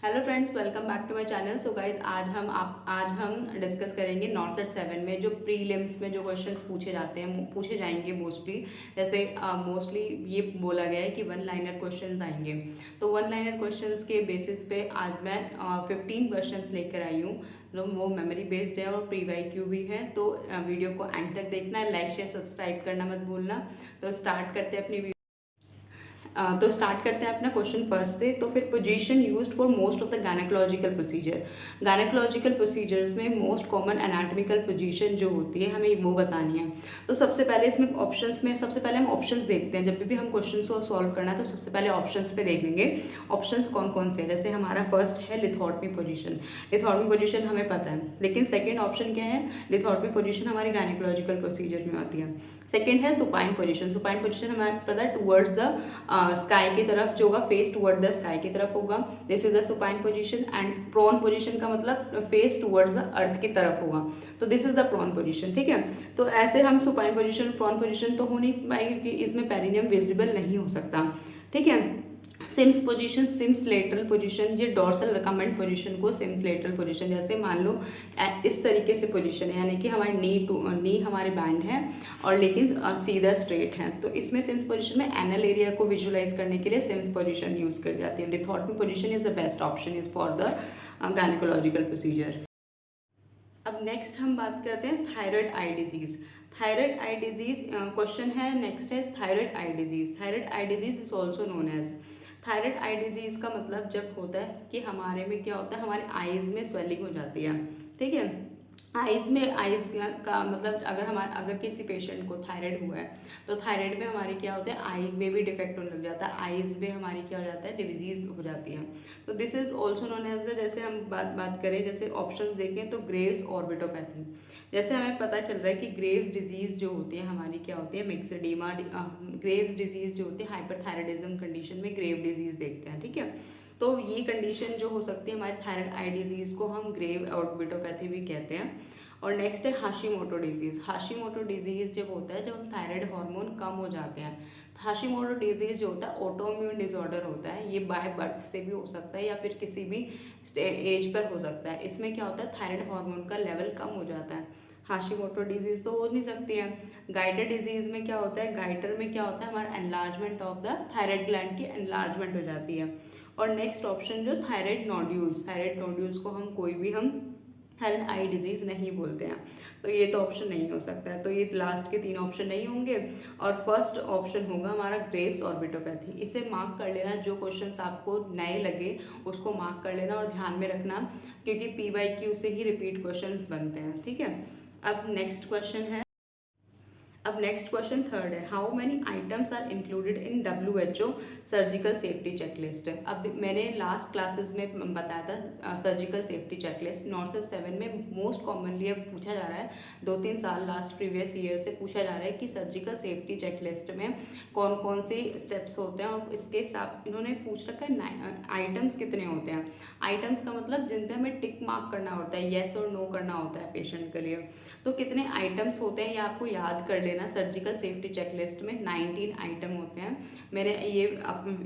Hello friends, welcome back to my channel. So guys आज हम discuss करेंगे not set 7 में जो प्रीलिम्स में जो क्वेश्चंस पूछे जाएंगे मोस्टली। जैसे मोस्टली ये बोला गया है कि वन लाइनर क्वेश्चंस आएंगे। तो वन लाइनर क्वेश्चंस के बेसिस पे आज मैं 15 क्वेश्चंस लेकर आई हूँ। तो वो मेमोरी बेस्ड है और प्री वाई क्यू भी है। तो वीडियो को एंड तक देखना है, लाइक शेयर सब्सक्राइब करना मत भूलना। तो स्टार्ट करते हैं अपनी तो स्टार्ट करते हैं अपना क्वेश्चन फर्स्ट से। तो फिर position used for most of the gynaecological procedure. Gynaecological procedures में मोस्ट कॉमन एनाटॉमिकल पोजीशन जो होती है हमें वो बतानी है। तो सबसे पहले इसमें ऑप्शंस में सबसे पहले हम ऑप्शंस देखते हैं। जब भी हम क्वेश्चन को सॉल्व करना है तो सबसे पहले ऑप्शंस पे देख लेंगे ऑप्शंस कौन कौन से हैं। जैसे हमारा फर्स्ट है लिथोटमी पोजीशन। लिथोटमी पोजीशन हमें पता है, लेकिन सेकेंड ऑप्शन क्या है? लिथोटमी पोजीशन हमारी गायनेकोलॉजिकल प्रोसीजर में आती है। सेकेंड है सुपाइन पोजीशन। सुपाइन पोजीशन हमें पता है टुवर्ड्स द स्काई की तरफ जो होगा, फेस टुवर्ड द स्काई की तरफ होगा। This is the supine position. And prone position का मतलब फेस टुवर्ड्स द अर्थ की तरफ होगा। तो this is the prone position. ठीक है, तो ऐसे हम सुपाइन पोजीशन प्रोन पोजीशन तो हो नहीं पाएगी क्योंकि इसमें पेरिनियम विजिबल नहीं हो सकता। ठीक है, Sims position, Sims lateral position, ये डोर्सल रिकमेंड पोजीशन को सिम्स लेटरल पोजीशन। जैसे मान लो इस तरीके से पोजीशन है, यानी कि हमारी नी हमारे बैंड है और लेकिन सीधा स्ट्रेट है। तो इसमें सिम्स पोजीशन में एनल एरिया को विजुलाइज करने के लिए सिम्स पोजीशन यूज कर जाती है। Lithotomy position is the best option is for the gynaecological procedure. अब नेक्स्ट हम बात करते हैं thyroid eye disease. Thyroid eye disease question है नेक्स्ट है thyroid eye disease. Thyroid eye disease is also known as thyroid eye disease का मतलब जब होता है कि हमारे में क्या होता है, हमारे आईज में स्वेलिंग हो जाती है। ठीक है, आइज़ का मतलब अगर किसी पेशेंट को थायराइड हुआ है तो थायराइड में हमारी क्या होता है, आई में भी डिफेक्ट होने लग जाता है, आइज़ में हमारी क्या हो जाता है, डिजीज हो जाती है। तो this is also known as the, जैसे हम बात करें, जैसे ऑप्शंस देखें तो ग्रेव्स ऑर्बिटोपैथी। जैसे हमें पता चल रहा है कि ग्रेव्स डिजीज जो होती है हमारी क्या होती है, मिक्सडीमा। ग्रेव्स डिजीज जो होती है हाइपरथायराइडिज्म कंडीशन में ग्रेव डिजीज देखते हैं। ठीक है, तो ये कंडीशन जो हो सकती है हमारे थायराइड आई डिजीज को हम ग्रेव ऑर्बिटोपैथी भी कहते हैं। और नेक्स्ट है हाशीमोटो डिजीज। हाशीमोटो डिजीज जब होता है जब हम थायराइड हार्मोन कम हो जाते हैं। हाशीमोटो डिजीज जो होता है ऑटोइम्यून डिसऑर्डर होता है। ये बाय बर्थ से भी हो सकता है या फिर किसी भी एज पर हो सकता है। इसमें क्या होता है, थायराइड हार्मोन का लेवल कम हो जाता है। हाशीमोटो डिजीज तो हो नहीं सकती है। गाइटर डिजीज में क्या होता है, गाइटर में क्या होता है, हमारा enlargement of the thyroid gland की एनलार्जमेंट हो जाती है। और नेक्स्ट ऑप्शन जो थायराइड नोड्यूल्स, थायराइड नोड्यूल्स को हम थायराइड आई डिजीज नहीं बोलते हैं। तो ये तो ऑप्शन नहीं हो सकता है। तो ये लास्ट के 3 ऑप्शन नहीं होंगे और फर्स्ट ऑप्शन होगा हमारा ग्रेव्स ऑर्बिटोपैथी। इसे मार्क कर लेना, जो क्वेश्चंस आपको नए लगे उसको मार्क कर लेना और ध्यान में रखना, क्योंकि PYQ से ही रिपीट क्वेश्चंस बनते हैं। ठीक है, अब नेक्स्ट क्वेश्चन थर्ड है, how many items are included in WHO surgical safety checklist. अब मैंने लास्ट क्लासेस में बताया था surgical safety checklist not set 7 में मोस्ट कॉमनली अब पूछा जा रहा है। 2-3 साल लास्ट प्रीवियस ईयर से पूछा जा रहा है कि सर्जिकल सेफ्टी चेकलिस्ट में कौन कौन से स्टेप्स होते हैं और इसके साथ इन्होंने पूछ रखा है आइटम्स कितने होते हैं। आइटम्स का मतलब जिन पे हमें टिक मार्क करना होता है, येस और नो करना होता है पेशेंट के लिए। तो कितने आइटम्स होते हैं ये आपको याद कर लेना। सर्जिकल सेफ्टी चेकलिस्ट में 19 आइटम होते हैं। मैंने ये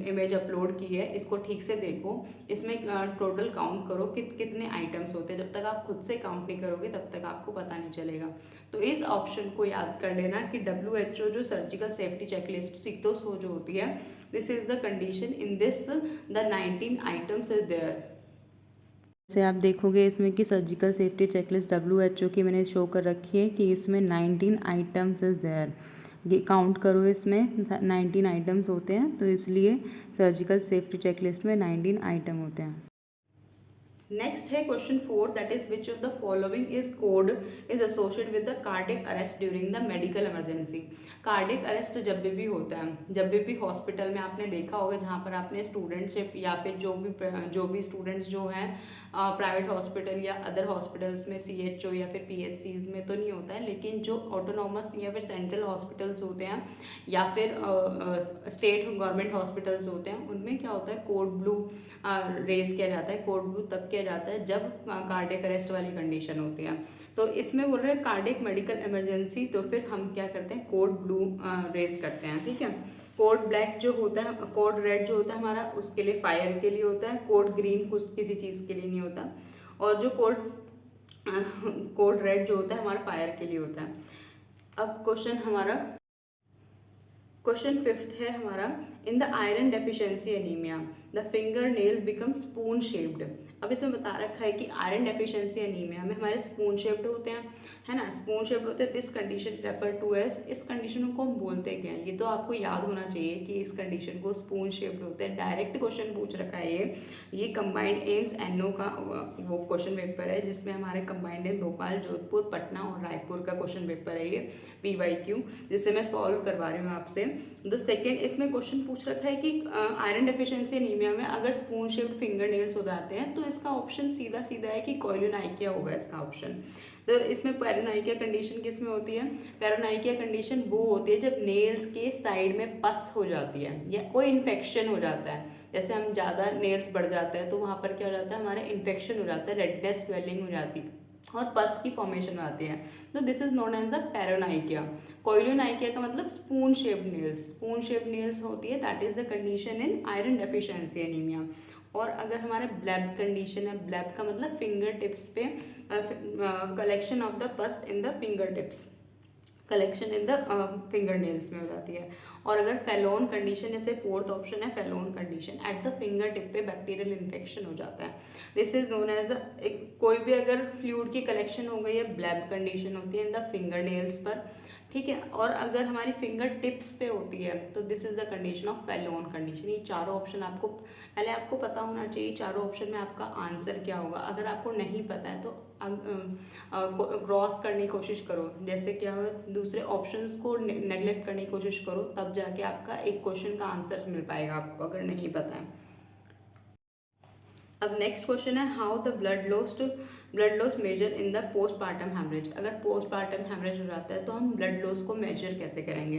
इमेज अपलोड की है, इसको ठीक से देखो। इसमें टोटल काउंट करो कि कितने आइटम्स होते हैं। जब तक आप खुद से काउंट नहीं करोगे तब तक आपको पता नहीं चलेगा। तो इस ऑप्शन को याद कर लेना कि WHO जो सर्जिकल सेफ्टी चेकलिस्ट सीक्तोसो जो होती है, this is the condition in this the 19 items is there. जैसे आप देखोगे इसमें कि सर्जिकल सेफ्टी चेकलिस्ट WHO की मैंने शो कर रखी है कि इसमें 19 आइटम्स इज देयर। ये काउंट करो, इसमें 19 आइटम्स होते हैं, तो इसलिए सर्जिकल सेफ्टी चेकलिस्ट में 19 आइटम होते हैं। नेक्स्ट है question 4, that is which of the following is code is associated with the cardiac arrest during the medical emergency. Cardiac arrest जब भी होता है, जब भी हॉस्पिटल में आपने देखा होगा जहाँ पर आपने स्टूडेंटशिप या फिर जो भी स्टूडेंट्स जो हैं प्राइवेट हॉस्पिटल या अदर हॉस्पिटल्स में CHO या फिर PSCs में तो नहीं होता है, लेकिन जो ऑटोनॉमस या फिर सेंट्रल हॉस्पिटल्स होते हैं या फिर स्टेट गवर्नमेंट हॉस्पिटल्स होते हैं, उनमें क्या होता है, कोड ब्लू रेज किया जाता है। कोड ब्लू तब किया जाता है जब कार्डियक अरेस्ट वाली कंडीशन होती है। तो इसमें बोल रहे हैं कार्डियक मेडिकल इमरजेंसी, तो फिर हम क्या करते हैं, कोड ब्लू रेज करते हैं। ठीक है, कोड ब्लैक जो होता है, कोड रेड जो होता है हमारा, उसके लिए फायर के लिए होता है। कोड ग्रीन कुछ किसी चीज़ के लिए नहीं होता। और जो कोड रेड जो होता है हमारा फायर के लिए होता है। अब क्वेश्चन फिफ्थ है हमारा, in the iron deficiency anaemia the finger nail become spoon shaped. अब इसमें बता रखा है कि आयरन डेफिशिएंसी एनीमिया में हमारे स्पून शेप्ड होते हैं, है ना, स्पून शेप्ड होते हैं। This condition refer to as, इस कंडीशन को हम बोलते क्या हैं, ये तो आपको याद होना चाहिए कि इस कंडीशन को स्पून शेप्ड होते हैं। डायरेक्ट क्वेश्चन पूछ रखा है ये कंबाइंड एम्स एनओ का वो क्वेश्चन पेपर है, जिसमें हमारे कंबाइंड एम भोपाल, जोधपुर, पटना और रायपुर का क्वेश्चन पेपर है ये PYQ, जिसे मैं सॉल्व करवा रही हूँ आपसे। तो सेकेंड इसमें क्वेश्चन पूछ रखा है कि आयरन डेफिशिएंसी एनीमिया में अगर स्पून शेप्ड फिंगर नेल्स हो जाते हैं तो इसका ऑप्शन सीधा सीधा है कि कोइलोनाइकिया होगा इसका ऑप्शन। तो इसमें पैरानाइकिया कंडीशन किस में होती है? पैरानाइकिया कंडीशन वो होती है जब नेल्स के साइड में पस हो जाती है या कोई इन्फेक्शन हो जाता है। जैसे हम ज़्यादा नेल्स बढ़ जाते हैं तो वहाँ पर क्या हो जाता है, हमारा इन्फेक्शन हो जाता है, रेडनेस, स्वेलिंग हो जाती है और पस की फॉर्मेशन आती है। तो this is known as the paronychia. Koilonychia का मतलब spoon shaped nails, spoon shaped nails होती है, that is the condition in iron deficiency anaemia. और अगर हमारा ब्लैब कंडीशन है, ब्लैब का मतलब फिंगर टिप्स पे collection of the pus in the finger tips, collection in the finger nails में हो जाती है। और अगर फेलोन कंडीशन, जैसे फोर्थ ऑप्शन है felon condition, at the finger tip पे बैक्टीरियल इन्फेक्शन हो जाता है। दिस इज नोन एज कोई भी अगर फ्लूइड की कलेक्शन हो गई है, ब्लैब कंडीशन होती है इन द फिंगर नेल्स पर, ठीक है। और अगर हमारी फिंगर टिप्स पे होती है तो this is the condition of felon condition. ये चारों ऑप्शन आपको पता होना चाहिए, चारों ऑप्शन में आपका आंसर क्या होगा। अगर आपको नहीं पता है तो क्रॉस करने की कोशिश करो, जैसे क्या हो दूसरे ऑप्शंस को नेग्लेक्ट करने की कोशिश करो, तब जाके आपका एक क्वेश्चन का आंसर मिल पाएगा आपको, अगर नहीं पता है। अब नेक्स्ट क्वेश्चन है, how the blood loss measure in the postpartum haemorrhage. अगर पोस्टपार्टम हैमरेज हो जाता है तो हम ब्लड लॉस को मेजर कैसे करेंगे?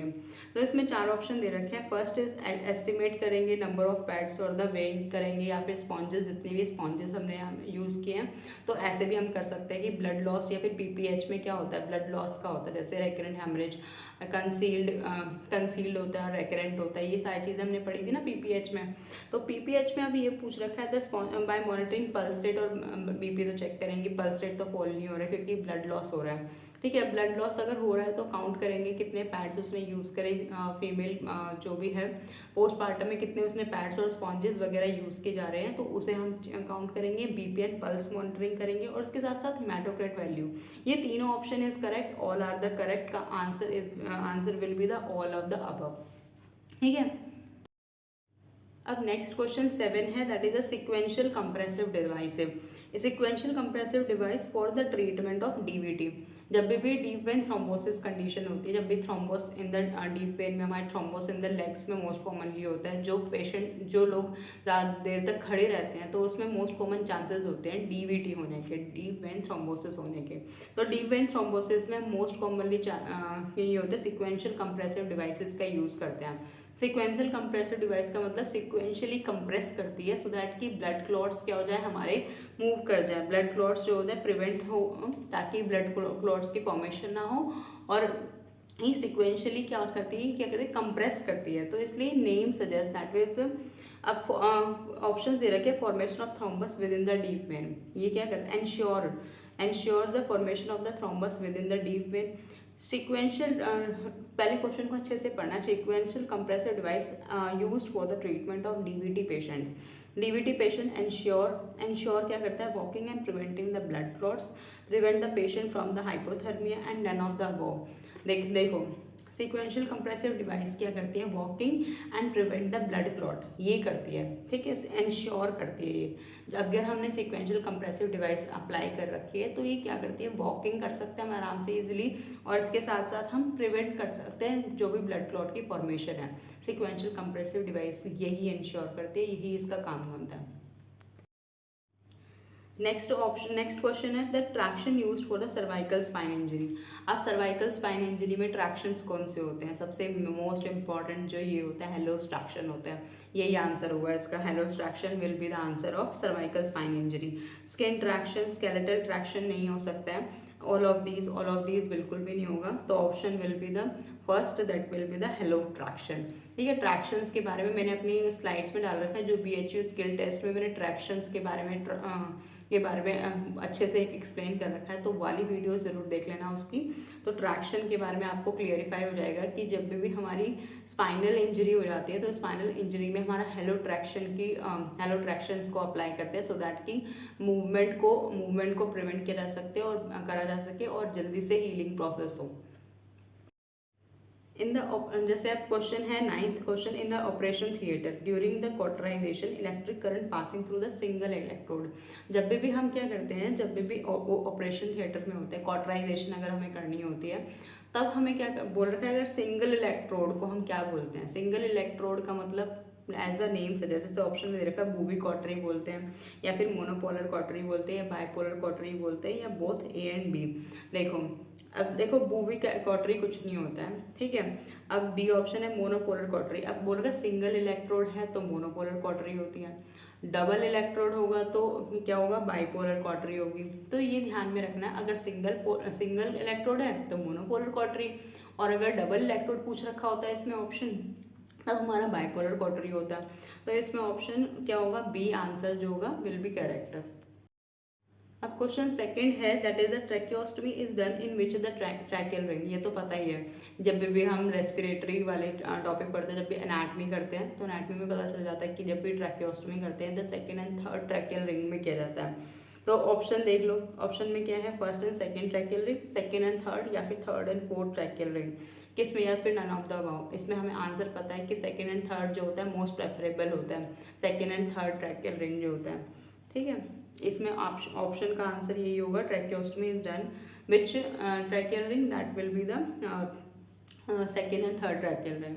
तो इसमें चार ऑप्शन दे रखे हैं। फर्स्ट इज एस्टिमेट करेंगे नंबर ऑफ पैड्स और द वेइंग करेंगे, या फिर स्पॉन्जेस, जितने भी स्पॉन्जेस हमने यूज़ किए हैं तो ऐसे भी हम कर सकते हैं कि ब्लड लॉस, या फिर PPH में क्या होता है, ब्लड लॉस का होता है, जैसे रेकरेंट हैमरेज, कंसील्ड होता है, रेकरेंट होता है, ये सारी चीज़ें हमने पढ़ी थी ना PPH में। तो PPH में अभी ये पूछ रखा है बाय मॉनिटरिंग पल्स रेट, और BP तो चेक करेंगे, पल्स रेट तो फॉल नहीं हो रहा है क्योंकि ब्लड लॉस हो रहा है, ठीक है। ब्लड लॉस अगर हो रहा है तो काउंट करेंगे कितने पैड्स उसने यूज़ करे, फीमेल जो भी है पोस्टपार्टम में कितने उसने पैड्स और स्पॉन्जेस वगैरह यूज़ किए जा रहे हैं, तो उसे हम काउंट करेंगे। BP एंड पल्स मॉनिटरिंग करेंगे, और उसके साथ साथ हिमेटोक्रेट वैल्यू। ये तीनों option is correct, all are the correct, का answer will be the all of the above, ठीक है। अब नेक्स्ट क्वेश्चन 7 है, that is a sequential compressive device. Sequential compressive device for the treatment of DVT। जब भी deep vein thrombosis condition होती है, जब भी thrombus in the deep when में, हमारे थ्रोम्बोस इन द लेग्स में मोस्ट कॉमनली होता है, जो लोग ज़्यादा देर तक खड़े रहते हैं तो उसमें मोस्ट कॉमन चांसेस होते हैं DVT होने के, डीप वेन थ्रोम्बोसिस होने के। तो डीप वेन थ्रोम्बोसिस में मोस्ट कॉमनली ये होता है सिक्वेंशियल कंप्रेसिव डिवाइसेस का यूज़ करते हैं। सिक्वेंशियल कंप्रेसिव डिवाइस का मतलब सिक्वेंशियली कंप्रेस करती है सो दैट कि ब्लड क्लॉट्स क्या हो जाए, हमारे मूव कर जाए, ब्लड क्लॉट्स जो होता है प्रिवेंट हो, ताकि ब्लड क्लॉट्स की फॉर्मेशन ना हो। और ये सिक्वेंशियली क्या करती है, कंप्रेस करती है, तो इसलिए नेम सजेस्ट दैट विद। अब ऑप्शन दे रखे, formation of thrombus within the deep vein, ये क्या करता है, ensures the formation of the thrombus within the deep vein. Sequential, पहले क्वेश्चन को अच्छे से पढ़ना। Sequential compressive device used for the treatment of DVT patient ensure क्या करता है, walking and preventing the blood clots, prevent the patient from the hypothermia and none of the above. देखो सिक्वेंशियल कंप्रेसिव डिवाइस क्या करती है, walking and prevent the blood clot, ये करती है, ठीक है, एंश्योर करती है ये। अगर हमने सिक्वेंशियल कंप्रेसिव डिवाइस अप्लाई कर रखी है तो ये क्या करती है, वॉकिंग कर सकते हैं हम आराम से इजीली, और इसके साथ साथ हम प्रिवेंट कर सकते हैं जो भी ब्लड क्लॉट की फॉर्मेशन है। सिक्वेंशियल कंप्रेसिव डिवाइस यही एंश्योर करती है, यही इसका काम होता है। नेक्स्ट क्वेश्चन है, the traction used for the cervical spine injury. अब सर्वाइकल स्पाइन इंजरी में ट्रैक्शंस कौन से होते हैं? सबसे मोस्ट इंपॉर्टेंट जो ये होता है, हेलोस ट्रैक्शन होता है, यही आंसर होगा इसका। Hallows traction will be the answer of cervical spine injury. Skin traction, skeletal traction नहीं हो सकता है, ऑल ऑफ दीज बिल्कुल भी नहीं होगा, तो option will be the first that will be the hello traction. ठीक है, ट्रैक्शंस के बारे में मैंने अपनी स्लाइड्स में डाल रखा है, जो BHU स्किल टेस्ट में मैंने ट्रैक्शंस के बारे में अच्छे से एक्सप्लेन कर रखा है, तो वाली वीडियो ज़रूर देख लेना उसकी। तो ट्रैक्शन के बारे में आपको क्लियरिफाई हो जाएगा कि जब भी हमारी स्पाइनल इंजरी हो जाती है तो स्पाइनल इंजरी में हमारा हेलो ट्रैक्शंस को अप्लाई करते हैं, सो दैट कि मूवमेंट को प्रिवेंट किया जा सकते और करा जा सके और जल्दी से हीलिंग प्रोसेस हो। इन द जैसे अब क्वेश्चन है 9th question, in the operation theatre during the cauterisation electric current passing through the single electrode. जब भी हम क्या करते हैं, जब भी ऑपरेशन थिएटर में होते हैं, कॉटराइजेशन अगर हमें करनी होती है, तब हमें क्या बोल रखा है, अगर सिंगल इलेक्ट्रोड को हम क्या बोलते हैं, सिंगल इलेक्ट्रोड का मतलब एज द नेम से, जैसे ऑप्शन में दे रखा है बूबी कॉटरी बोलते हैं, या फिर मोनोपोलर कॉटरी बोलते हैं, या बाइपोलर कॉटरी बोलते हैं, या बोथ A एंड B। अब देखो बूबी कॉटरी कुछ नहीं होता है, ठीक है। अब B ऑप्शन है मोनोपोलर कॉटरी। अब बोल रहा सिंगल इलेक्ट्रोड है तो मोनोपोलर कॉटरी होती है, डबल इलेक्ट्रोड होगा तो क्या होगा, बाइपोलर कॉटरी होगी। तो ये ध्यान में रखना है, अगर सिंगल इलेक्ट्रोड है तो मोनोपोलर कॉटरी, और अगर डबल इलेक्ट्रोड पूछ रखा होता है इसमें ऑप्शन, तब हमारा बाइपोलर कॉटरी होता है। तो इसमें ऑप्शन क्या होगा, B आंसर जो होगा विल बी करेक्ट। अब क्वेश्चन सेकंड है, that is the tracheostomy is done in which the tracheal ring. ये तो पता ही है, जब भी हम रेस्पिरेटरी वाले टॉपिक पढ़ते हैं, जब भी एनाटमी करते हैं, तो एनाटमी में पता चल जाता है कि जब भी ट्रैकियोस्टमी करते हैं the second and third tracheal ring में किया जाता है। तो ऑप्शन देख लो, ऑप्शन में क्या है, first and second tracheal ring, second and third, या फिर third and fourth tracheal ring, किस में, या फिर नन ऑफ द अबव। इसमें हमें आंसर पता है कि सेकंड एंड थर्ड जो होता है मोस्ट प्रेफरेबल होता है, second and third tracheal ring जो होता है, ठीक है। इसमें ऑप्शन का आंसर यही होगा, tracheostomy is done which tracheal ring, that will be the second and third tracheal ring.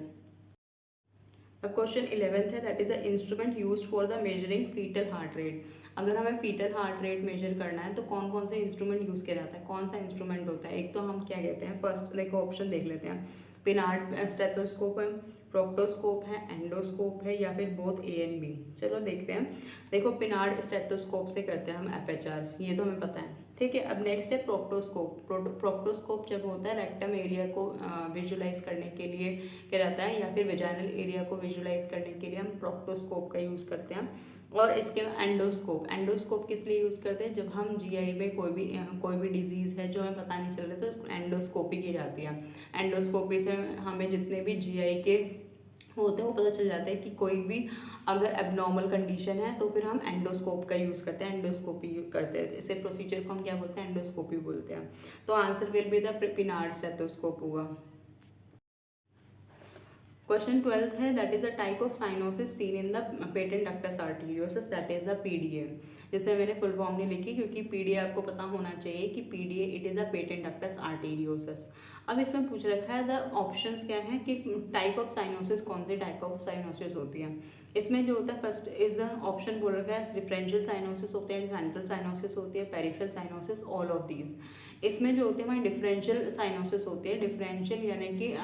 अब क्वेश्चन 11th है, that is the instrument used for the measuring foetal heart rate. अगर हमें फीटल हार्ट रेट मेजर करना है तो कौन कौन से इंस्ट्रूमेंट यूज़ किया जाता है, कौन सा इंस्ट्रूमेंट होता है। एक तो हम क्या कहते हैं, फर्स्ट देखो ऑप्शन देख लेते हैं, पिनार्ड स्टेथोस्कोप है, प्रोक्टोस्कोप है, एंडोस्कोप है, या फिर बोथ A एंड B। चलो देखते हैं। देखो पिनार्ड स्टेथोस्कोप से करते हैं हम FHR, ये तो हमें पता है, ठीक है। अब नेक्स्ट है प्रोक्टोस्कोप। प्रोक्टोस्कोप जब होता है रेक्टम एरिया को विजुलाइज करने के लिए क्या जाता है, या फिर वेजाइनल एरिया को विजुलाइज करने के लिए हम प्रोक्टोस्कोप का यूज़ करते हैं। और इसके एंडोस्कोप किस लिए यूज़ करते हैं, जब हम GI में कोई भी डिजीज़ है जो हमें पता नहीं चल रहा तो एंडोस्कोपी की जाती है। एंडोस्कोपी से हमें जितने भी GI के होते हैं वो पता चल जाता है कि कोई भी अगर एबनॉर्मल कंडीशन है तो फिर हम एंडोस्कोप का यूज़ करते हैं, एंडोस्कोपी करते हैं। इसे प्रोसीजर को हम क्या बोलते हैं, एंडोस्कोपी बोलते हैं। तो answer will be the Pinard stethoscope होगा। क्वेश्चन 12th है, that is the type of cyanosis seen in the patent ductus arteriosus, that is the PDA। जिसे मैंने फुल फॉर्म नहीं लिखी क्योंकि PDA आपको पता होना चाहिए कि PDA it is the patent ductus arteriosus. अब इसमें पूछ रखा है द ऑप्शंस क्या है कि टाइप ऑफ साइनोसिस कौन सी टाइप ऑफ साइनोसिस होती है। इसमें जो होता है फर्स्ट इज ऑप्शन बोल रखा है डिफरेंशियल साइनोसिस होते हैं, सेंट्रल साइनोसिस होती है, peripheral cyanosis, all of these. इसमें जो होते हैं हमारी डिफरेंशियल साइनोसिस होती है। डिफरेंशियल यानी कि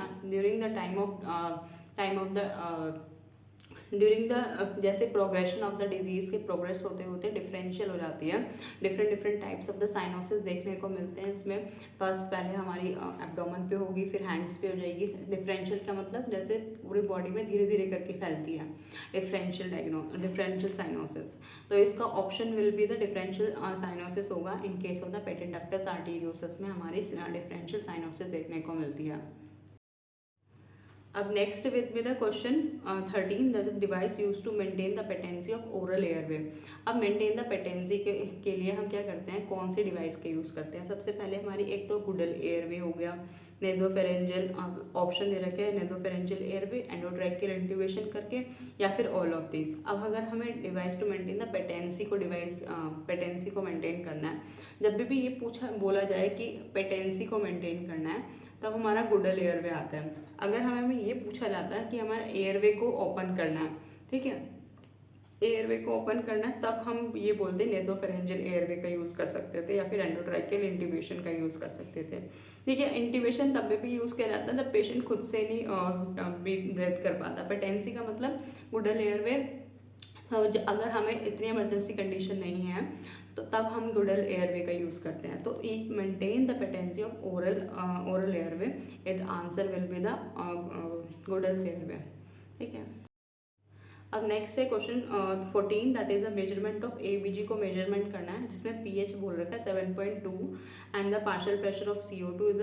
ड्यूरिंग द जैसे प्रोग्रेशन ऑफ द डिजीज़ के प्रोग्रेस होते होते डिफरेंशियल हो जाती है। Different types of the cyanosis देखने को मिलते हैं इसमें। फर्स्ट पहले हमारी एब्डोमेन पे होगी, फिर हैंड्स पे हो जाएगी। डिफरेंशियल का मतलब जैसे पूरी बॉडी में धीरे धीरे करके फैलती है, डिफरेंशियल साइनोसिस। तो इसका option will be the differential cyanosis होगा। In case of the patent ductus arteriosus में हमारी डिफरेंशियल साइनोसिस देखने को मिलती है। अब next with the question 13, the device use to maintain the patency of oral airway. अब मेंटेन द पेटेंसी के लिए हम क्या करते हैं, कौन सी डिवाइस का यूज़ करते हैं। सबसे पहले हमारी एक तो गुडल एयरवे हो गया, नेजोफेरेंजियल ऑप्शन दे रखे हैं, नेजोफेरेंजियल एयरवे, एंडोट्रैकियल इंट्यूबेशन करके, या फिर ऑल ऑफ दिस। अब अगर हमें device to maintain the patency को मेंटेन करना है, जब भी ये बोला जाए कि पेटेंसी को मेंटेन करना है तब हमारा गुडल एयरवे आता है। अगर हमें ये पूछा जाता है कि हमारा एयरवे को ओपन करना है, ठीक है, एयरवे को ओपन करना है, तब हम ये बोलते हैं नेजोफेरेंजियल एयरवे का यूज़ कर सकते थे, या फिर एंडोट्रैकियल इंट्यूबेशन का यूज़ कर सकते थे, ठीक है। इंट्यूबेशन तब भी यूज़ किया जाता है जब पेशेंट खुद से नहीं ब्रेथ कर पाता। पेटेंसी का मतलब गुडल एयरवे अगर हमें इतनी इमरजेंसी कंडीशन नहीं है तो तब हम गुडल एयरवे का यूज़ करते हैं। तो it maintain the patency of oral airway, it answer will be the Gödel's airway. ठीक है। अब नेक्स्ट है question 14, that is the measurement of ABG को मेजरमेंट करना है, जिसमें pH बोल रखा है 7.2 and the partial pressure of CO2 is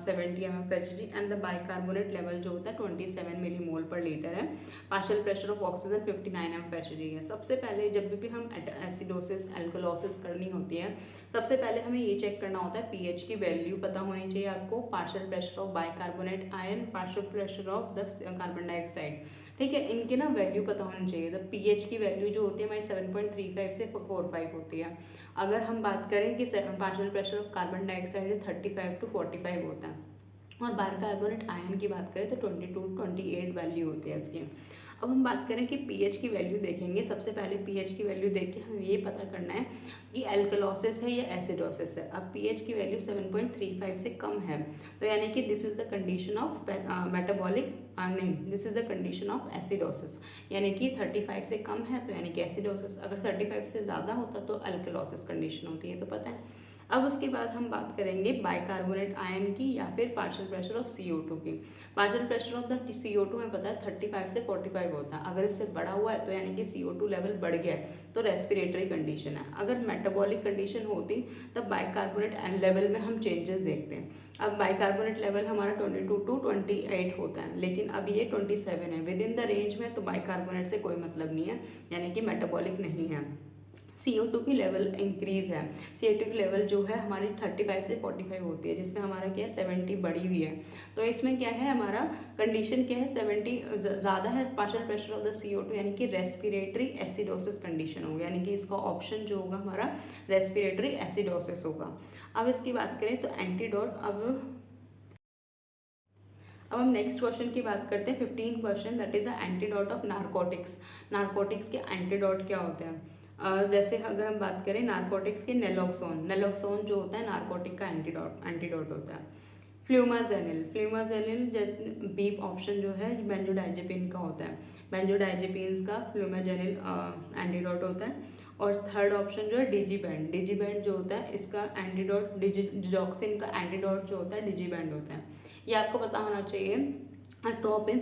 70 mmHg and the bicarbonate level जो होता है 27 मिलीमोल पर लीटर है। Partial pressure of oxygen 59 mmHg है। सबसे पहले जब भी हम एसिडोसिस एल्कोलोसिस करनी होती है, सबसे पहले हमें ये चेक करना होता है pH की वैल्यू पता होनी चाहिए आपको, partial pressure of bicarbonate ion, partial pressure of the carbon dioxide. ठीक है, इनके ना वैल्यू पता होनी चाहिए। तो pH की वैल्यू जो होती है हमारी 7.35 से 45 होती है। अगर हम बात करें कि partial pressure of carbon dioxide 35 to 45 होता है, और बाइकार्बोनेट आयन की बात करें तो 22-28 वैल्यू होती है इसकी। अब हम बात करें कि pH की वैल्यू देखेंगे। सबसे पहले pH की वैल्यू देख के हमें ये पता करना है कि एल्कलोसिस है या एसिडोसिस है। अब pH की वैल्यू 7.35 से कम है तो यानी कि this is the condition of metabolic नहीं, this is the condition of acidosis, यानी कि 35 से कम है तो यानी कि एसिडोसिस। अगर 35 से ज़्यादा होता तो एल्कलोसिस कंडीशन होती है, तो पता है। अब उसके बाद हम बात करेंगे बाइकार्बोनेट आयन की या फिर पार्शियल प्रेशर ऑफ CO2 की। Partial pressure of the CO2 हमें पता है 35 से 45 होता है। अगर इससे बढ़ा हुआ है तो यानी कि CO2 लेवल बढ़ गया है तो रेस्पिरेटरी कंडीशन है। अगर मेटाबॉलिक कंडीशन होती तब बाइकार्बोनेट लेवल में हम चेंजेस देखते हैं। अब बाइकार्बोनेट लेवल हमारा 22 to 28 होता है, लेकिन अब ये 27 है, विद इन द रेंज में, तो बाइकार्बोनेट से कोई मतलब नहीं है, यानी कि मेटाबॉलिक नहीं है। CO2 की लेवल इंक्रीज है। CO2 की लेवल जो है हमारी 35 से 45 होती है, जिसमें हमारा क्या है 70 बढ़ी हुई है। तो इसमें क्या है हमारा कंडीशन क्या है 70 ज़्यादा है partial pressure of the CO2, यानी कि रेस्पिरेटरी एसिडोसिस कंडीशन होगी, यानी कि इसका ऑप्शन जो होगा हमारा रेस्पिरेटरी एसिडोसिस होगा। अब इसकी बात करें तो एंटीडोट, अब हम नेक्स्ट क्वेश्चन की बात करते हैं 15 question, that is the antidote of narcotics. Narcotics के एंटीडोट क्या होते हैं? जैसे अगर हम बात करें नारकोटिक्स के, नेलोक्सोन जो होता है नारकोटिक का एंटीडोट होता है। फ्लूमाजेनिल बी ऑप्शन जो है बेंजोडाइजेपिन का होता है। बेंजोडाइजेपिन्स का फ्लूमाजेनिल एंटीडोट होता है। और थर्ड ऑप्शन जो है डिजीबैंड जो होता है इसका एंटीडोट, डिजॉक्सिन का एंटीडोट जो होता है डिजीबैंड होता है। ये आपको पता होना चाहिए। अट्रोपिन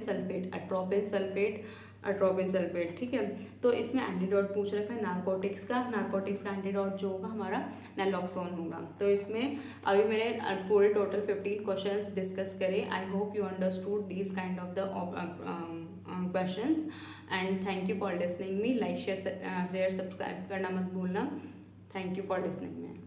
सल्फेट, ठीक है। तो इसमें एंटीडोट पूछ रखा है नारकोटिक्स का एंटीडोट जो होगा हमारा नैलोक्सोन होगा। तो इसमें अभी मैंने पूरे टोटल 15 क्वेश्चंस डिस्कस करे। I hope you understood this kind of the questions and thank you for listening me. Like share subscribe करना मत भूलना। Thank you for listening me.